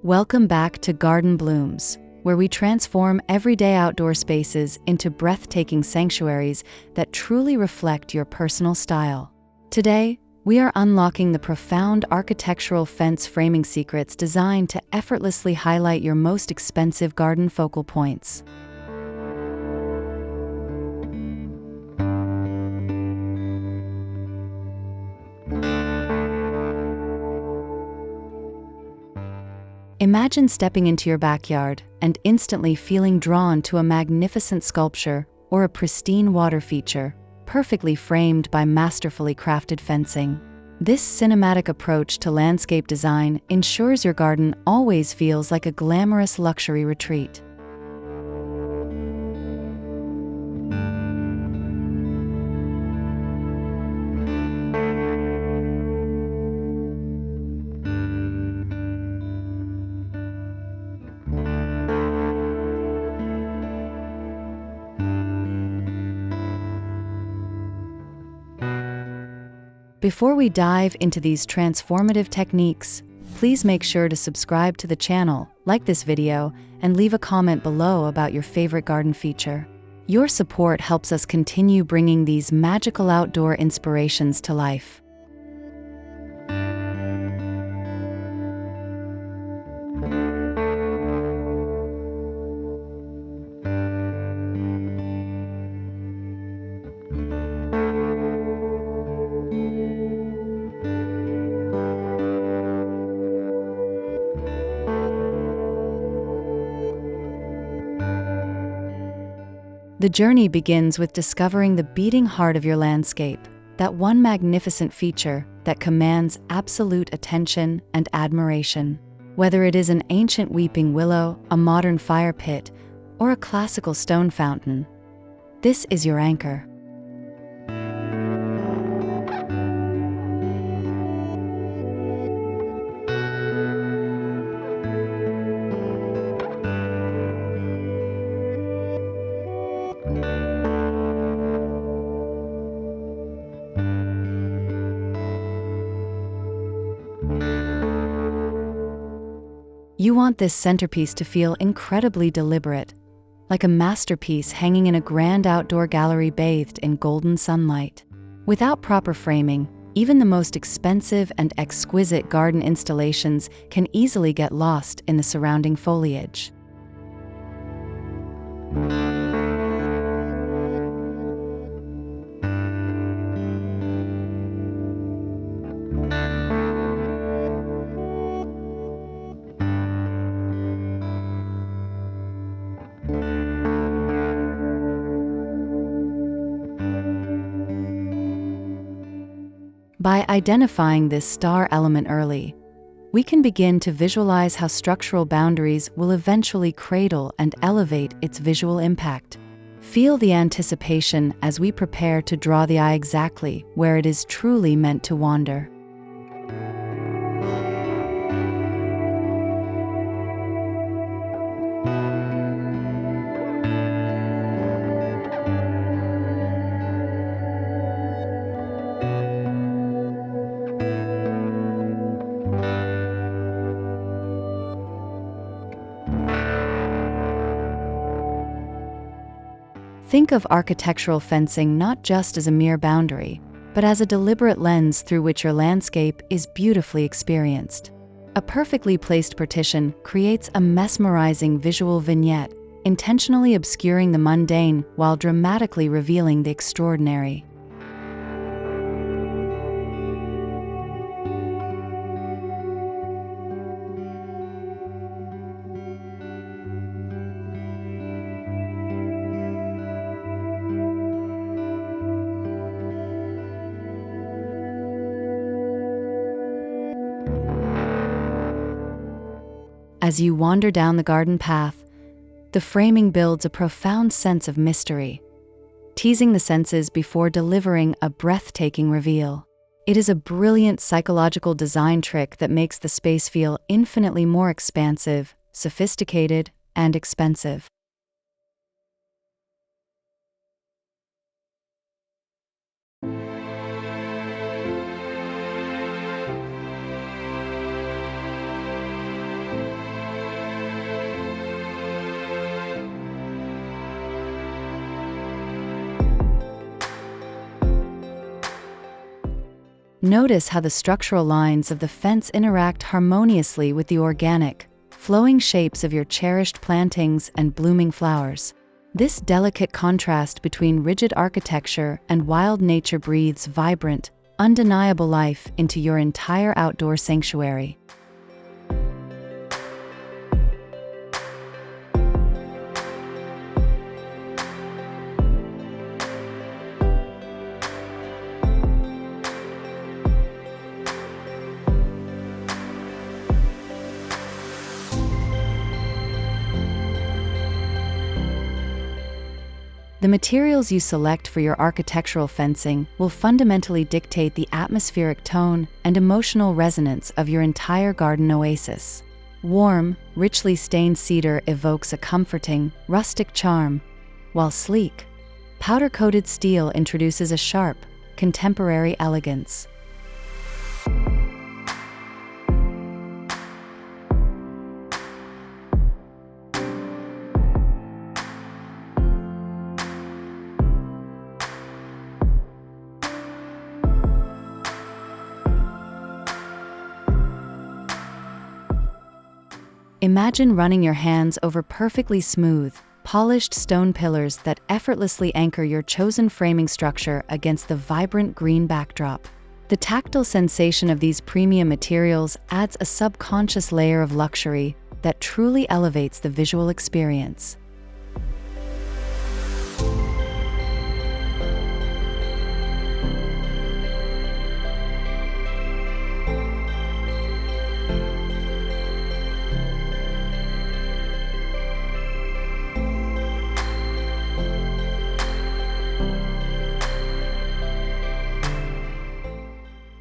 Welcome back to Garden Blooms, where we transform everyday outdoor spaces into breathtaking sanctuaries that truly reflect your personal style. Today, we are unlocking the profound architectural fence framing secrets designed to effortlessly highlight your most expensive garden focal points. Imagine stepping into your backyard and instantly feeling drawn to a magnificent sculpture or a pristine water feature, perfectly framed by masterfully crafted fencing. This cinematic approach to landscape design ensures your garden always feels like a glamorous luxury retreat. Before we dive into these transformative techniques, please make sure to subscribe to the channel, like this video, and leave a comment below about your favorite garden feature. Your support helps us continue bringing these magical outdoor inspirations to life. The journey begins with discovering the beating heart of your landscape, that one magnificent feature that commands absolute attention and admiration. Whether it is an ancient weeping willow, a modern fire pit, or a classical stone fountain, this is your anchor. You want this centerpiece to feel incredibly deliberate, like a masterpiece hanging in a grand outdoor gallery bathed in golden sunlight. Without proper framing, even the most expensive and exquisite garden installations can easily get lost in the surrounding foliage. By identifying this star element early, we can begin to visualize how structural boundaries will eventually cradle and elevate its visual impact. Feel the anticipation as we prepare to draw the eye exactly where it is truly meant to wander. Think of architectural fencing not just as a mere boundary, but as a deliberate lens through which your landscape is beautifully experienced. A perfectly placed partition creates a mesmerizing visual vignette, intentionally obscuring the mundane while dramatically revealing the extraordinary. As you wander down the garden path, the framing builds a profound sense of mystery, teasing the senses before delivering a breathtaking reveal. It is a brilliant psychological design trick that makes the space feel infinitely more expansive, sophisticated, and expensive. Notice how the structural lines of the fence interact harmoniously with the organic, flowing shapes of your cherished plantings and blooming flowers. This delicate contrast between rigid architecture and wild nature breathes vibrant, undeniable life into your entire outdoor sanctuary. The materials you select for your architectural fencing will fundamentally dictate the atmospheric tone and emotional resonance of your entire garden oasis. Warm, richly stained cedar evokes a comforting, rustic charm, while sleek, powder-coated steel introduces a sharp, contemporary elegance. Imagine running your hands over perfectly smooth, polished stone pillars that effortlessly anchor your chosen framing structure against the vibrant green backdrop. The tactile sensation of these premium materials adds a subconscious layer of luxury that truly elevates the visual experience.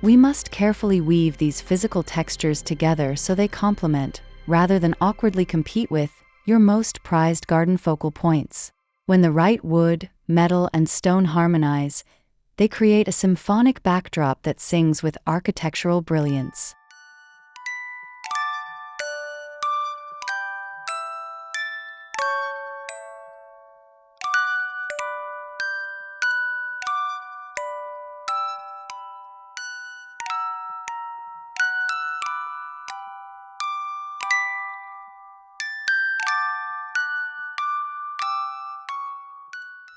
We must carefully weave these physical textures together so they complement, rather than awkwardly compete with, your most prized garden focal points. When the right wood, metal, and stone harmonize, they create a symphonic backdrop that sings with architectural brilliance.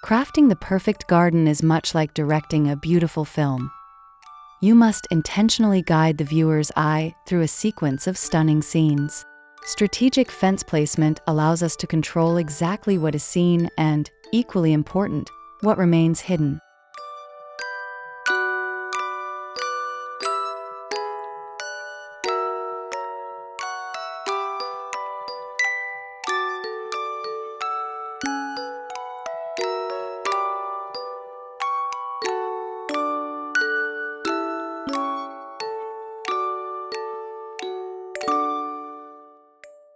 Crafting the perfect garden is much like directing a beautiful film. You must intentionally guide the viewer's eye through a sequence of stunning scenes. Strategic fence placement allows us to control exactly what is seen and, equally important, what remains hidden.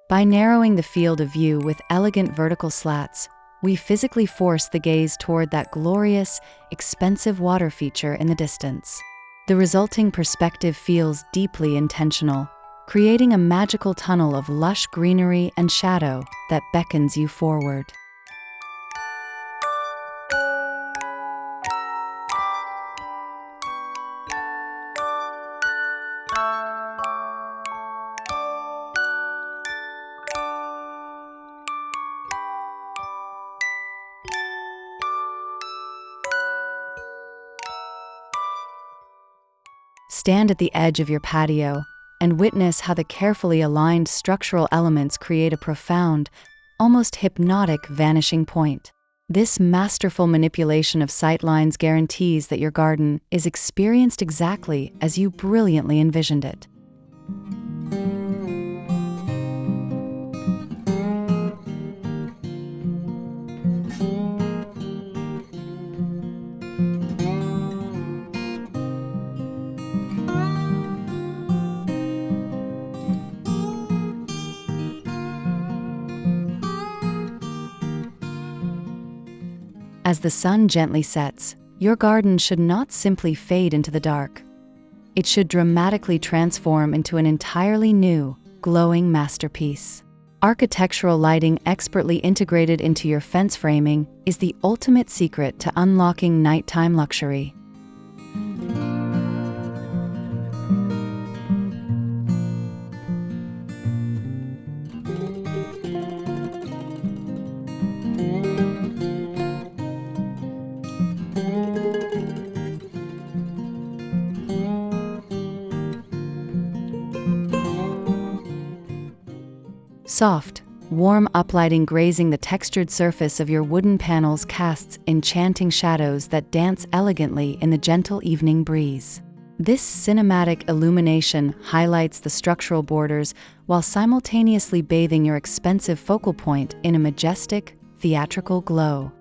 By narrowing the field of view with elegant vertical slats, we physically force the gaze toward that glorious, expensive water feature in the distance. The resulting perspective feels deeply intentional, creating a magical tunnel of lush greenery and shadow that beckons you forward. Stand at the edge of your patio and witness how the carefully aligned structural elements create a profound, almost hypnotic vanishing point. This masterful manipulation of sightlines guarantees that your garden is experienced exactly as you brilliantly envisioned it. As the sun gently sets, your garden should not simply fade into the dark. It should dramatically transform into an entirely new, glowing masterpiece. Architectural lighting expertly integrated into your fence framing is the ultimate secret to unlocking nighttime luxury. Soft, warm uplighting grazing the textured surface of your wooden panels casts enchanting shadows that dance elegantly in the gentle evening breeze. This cinematic illumination highlights the structural borders while simultaneously bathing your expensive focal point in a majestic, theatrical glow.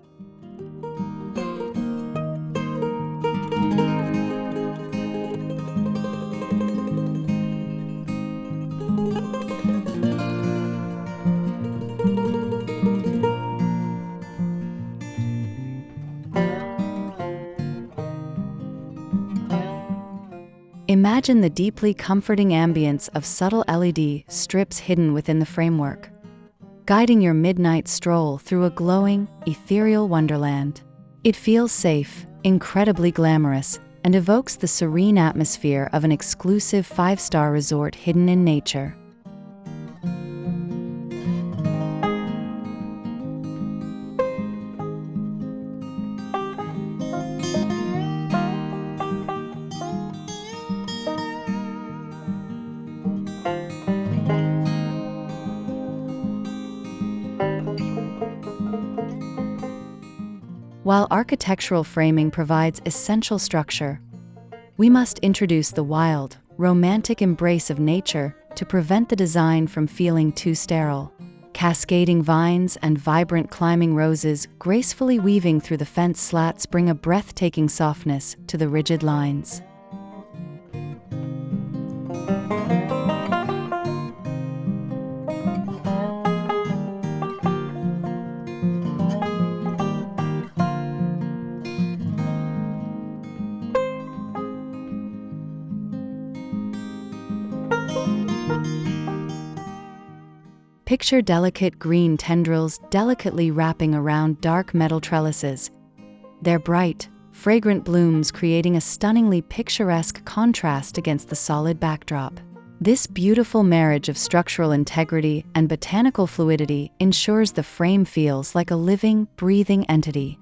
Imagine the deeply comforting ambience of subtle LED strips hidden within the framework, guiding your midnight stroll through a glowing, ethereal wonderland. It feels safe, incredibly glamorous, and evokes the serene atmosphere of an exclusive 5-star resort hidden in nature. While architectural framing provides essential structure, we must introduce the wild, romantic embrace of nature to prevent the design from feeling too sterile. Cascading vines and vibrant climbing roses gracefully weaving through the fence slats bring a breathtaking softness to the rigid lines. Picture delicate green tendrils delicately wrapping around dark metal trellises, their bright, fragrant blooms creating a stunningly picturesque contrast against the solid backdrop. This beautiful marriage of structural integrity and botanical fluidity ensures the frame feels like a living, breathing entity.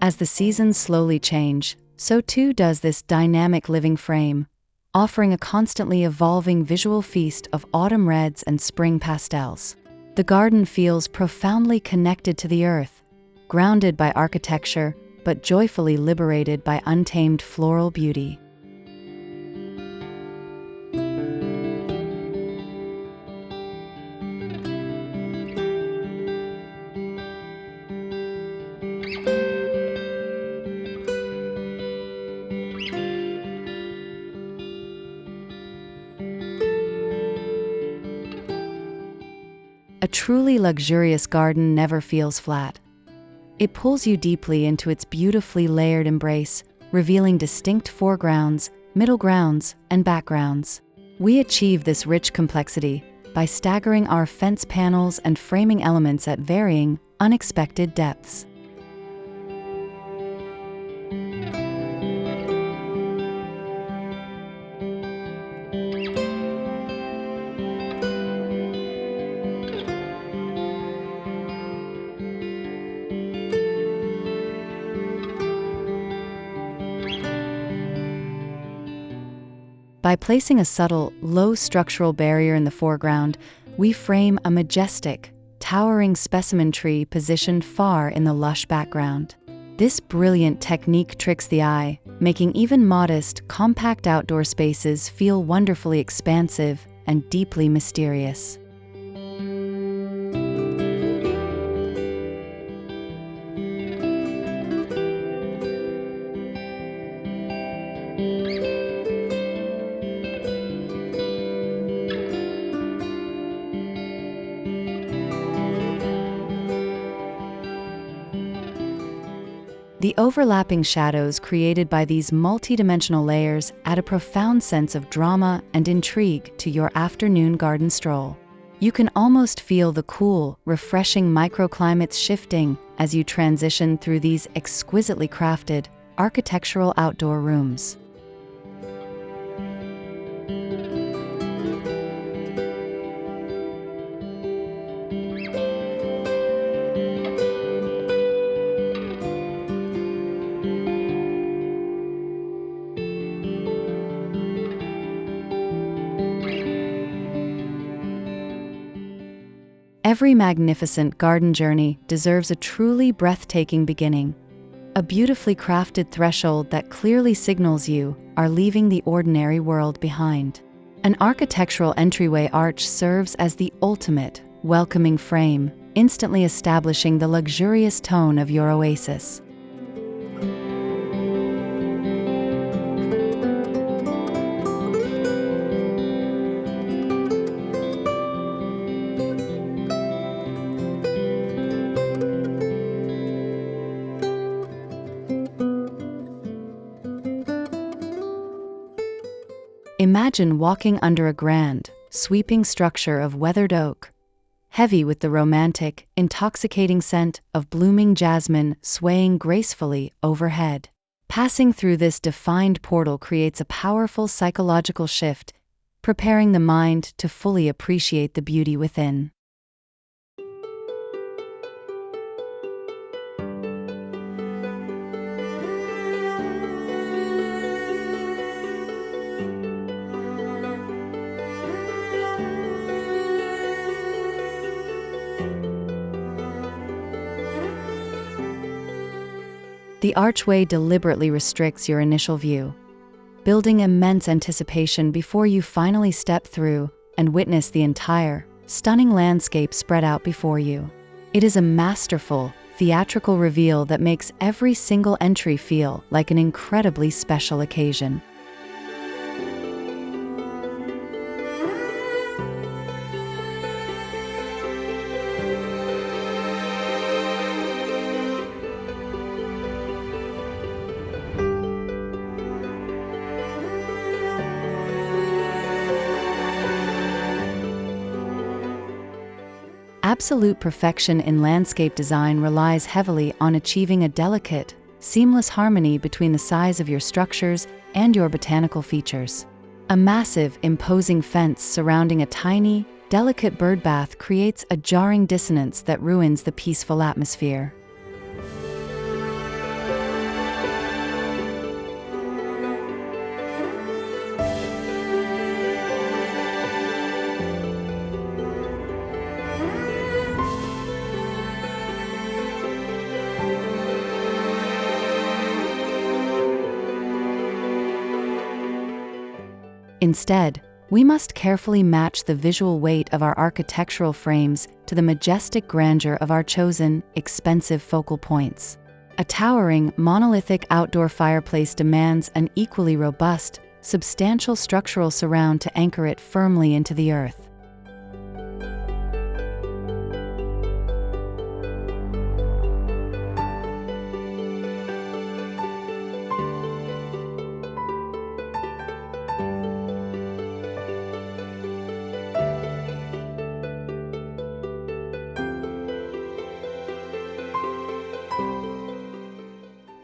As the seasons slowly change, so too does this dynamic living frame, offering a constantly evolving visual feast of autumn reds and spring pastels. The garden feels profoundly connected to the earth, grounded by architecture, but joyfully liberated by untamed floral beauty. A truly luxurious garden never feels flat. It pulls you deeply into its beautifully layered embrace, revealing distinct foregrounds, middle grounds, and backgrounds. We achieve this rich complexity by staggering our fence panels and framing elements at varying, unexpected depths. By placing a subtle, low structural barrier in the foreground, we frame a majestic, towering specimen tree positioned far in the lush background. This brilliant technique tricks the eye, making even modest, compact outdoor spaces feel wonderfully expansive and deeply mysterious. The overlapping shadows created by these multidimensional layers add a profound sense of drama and intrigue to your afternoon garden stroll. You can almost feel the cool, refreshing microclimates shifting as you transition through these exquisitely crafted, architectural outdoor rooms. Every magnificent garden journey deserves a truly breathtaking beginning. A beautifully crafted threshold that clearly signals you are leaving the ordinary world behind. An architectural entryway arch serves as the ultimate, welcoming frame, instantly establishing the luxurious tone of your oasis. Imagine walking under a grand, sweeping structure of weathered oak, heavy with the romantic, intoxicating scent of blooming jasmine swaying gracefully overhead. Passing through this defined portal creates a powerful psychological shift, preparing the mind to fully appreciate the beauty within. The archway deliberately restricts your initial view, building immense anticipation before you finally step through and witness the entire, stunning landscape spread out before you. It is a masterful, theatrical reveal that makes every single entry feel like an incredibly special occasion. Absolute perfection in landscape design relies heavily on achieving a delicate, seamless harmony between the size of your structures and your botanical features. A massive, imposing fence surrounding a tiny, delicate birdbath creates a jarring dissonance that ruins the peaceful atmosphere. Instead, we must carefully match the visual weight of our architectural frames to the majestic grandeur of our chosen, expensive focal points. A towering, monolithic outdoor fireplace demands an equally robust, substantial structural surround to anchor it firmly into the earth.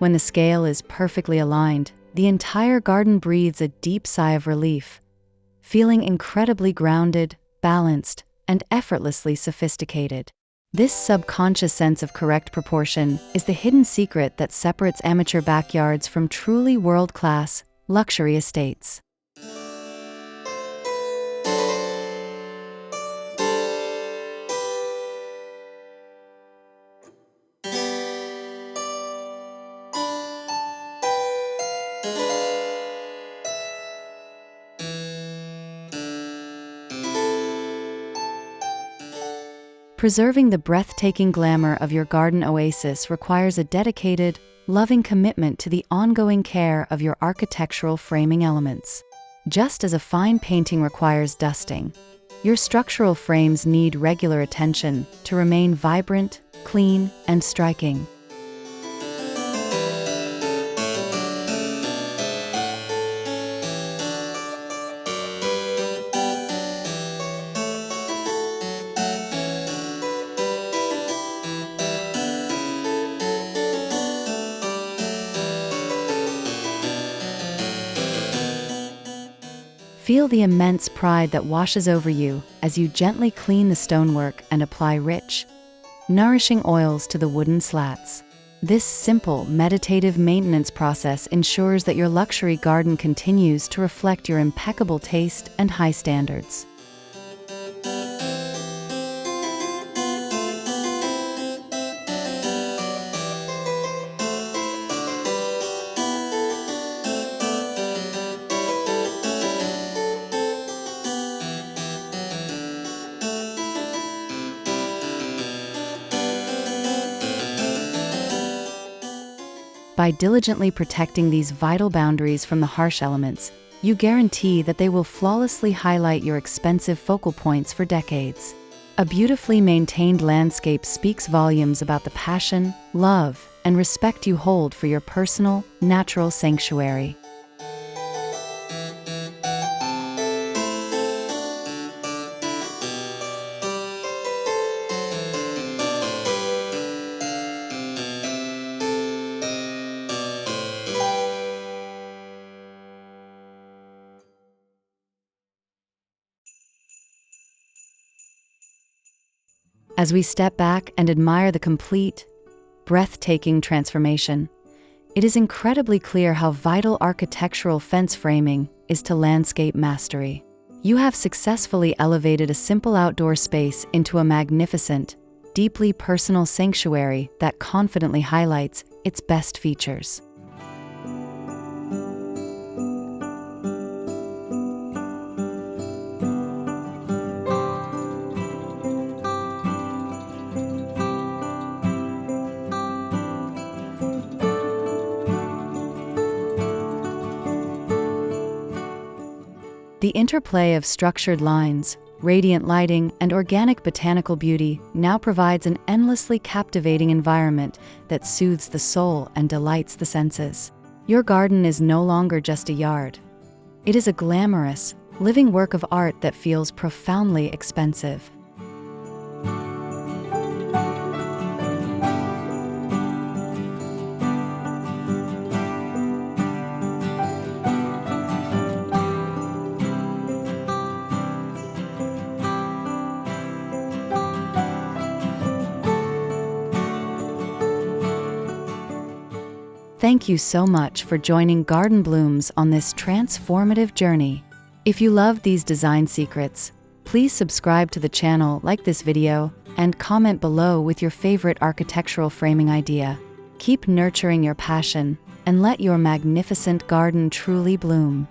When the scale is perfectly aligned, the entire garden breathes a deep sigh of relief, feeling incredibly grounded, balanced, and effortlessly sophisticated. This subconscious sense of correct proportion is the hidden secret that separates amateur backyards from truly world-class, luxury estates. Preserving the breathtaking glamour of your garden oasis requires a dedicated, loving commitment to the ongoing care of your architectural framing elements. Just as a fine painting requires dusting, your structural frames need regular attention to remain vibrant, clean, and striking. Feel the immense pride that washes over you as you gently clean the stonework and apply rich, nourishing oils to the wooden slats. This simple, meditative maintenance process ensures that your luxury garden continues to reflect your impeccable taste and high standards. By diligently protecting these vital boundaries from the harsh elements, you guarantee that they will flawlessly highlight your expensive focal points for decades. A beautifully maintained landscape speaks volumes about the passion, love, and respect you hold for your personal, natural sanctuary. As we step back and admire the complete, breathtaking transformation, it is incredibly clear how vital architectural fence framing is to landscape mastery. You have successfully elevated a simple outdoor space into a magnificent, deeply personal sanctuary that confidently highlights its best features. The interplay of structured lines, radiant lighting, and organic botanical beauty now provides an endlessly captivating environment that soothes the soul and delights the senses. Your garden is no longer just a yard. It is a glamorous, living work of art that feels profoundly expensive. Thank you so much for joining Garden Blooms on this transformative journey. If you love these design secrets, please subscribe to the channel, like this video, and comment below with your favorite architectural framing idea. Keep nurturing your passion and let your magnificent garden truly bloom.